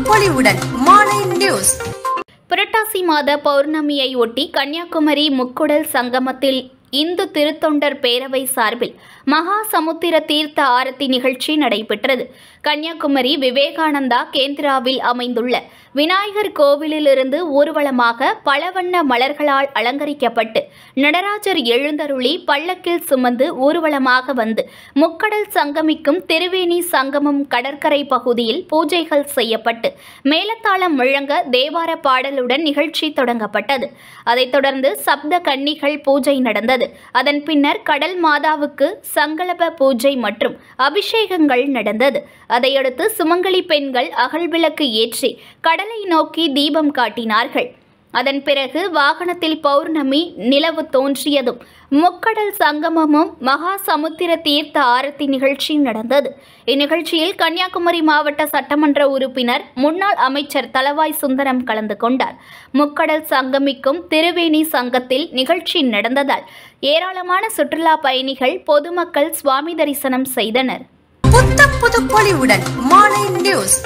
பொலிவுடன் மாலை நியூஸ். புரட்டாசி மாத பௌர்ணமியை ஒட்டி கன்னியாகுமரி முக்குடல் சங்கமத்தில் இந்து திருத்தொண்டர் பேரவை சார்பில் மகா சமுத்திர தீர்த்த ஆரத்தி நிகழ்ச்சி நடைபெற்றது. கன்னியாகுமரி விவேகானந்தா கேந்திராவில் அமைந்துள்ள விநாயகர் கோவிலிலிருந்து ஊர்வலமாக பலவண்ண மலர்களால் அலங்கரிக்கப்பட்டு நடராஜர் எழுந்தருளி பல்லக்கில் சுமந்து ஊர்வலமாக வந்து முக்கடல் சங்கமிக்கும் திருவேணி சங்கமம் கடற்கரை பகுதியில் பூஜைகள் செய்யப்பட்டு மேலத்தாளம் முழங்க தேவார பாடலுடன் நிகழ்ச்சி தொடங்கப்பட்டது. அதைத் தொடர்ந்து சப்த கன்னிகள் பூஜை நடந்தது. அதன் பின்னர் கடல் மாதாவுக்கு சங்கல்ப பூஜை மற்றும் அபிஷேகங்கள் நடந்தது. அதையடுத்து சுமங்கலி பெண்கள் அகல்விளக்கு ஏற்றி கடலை நோக்கி தீபம் காட்டினார்கள். அதன் பிறகு வாகனத்தில் பௌர்ணமி நிலவு தோன்றியதும் முக்கடல் சங்கமமும் மகா சமுத்திர தீர்த்த ஆரத்தி நிகழ்ச்சி நடந்தது. இந்நிகழ்ச்சியில் கன்னியாகுமரி மாவட்ட சட்டமன்ற உறுப்பினர் முன்னாள் அமைச்சர் தளவாய் சுந்தரம் கலந்து கொண்டார். முக்கடல் சங்கமிக்கும் திருவேணி சங்கத்தில் நிகழ்ச்சி நடந்ததால் ஏராளமான சுற்றுலா பயணிகள் பொதுமக்கள் சுவாமி தரிசனம் செய்தனர். புத்த புது பொலிவுடன் மாலை நியூஸ்.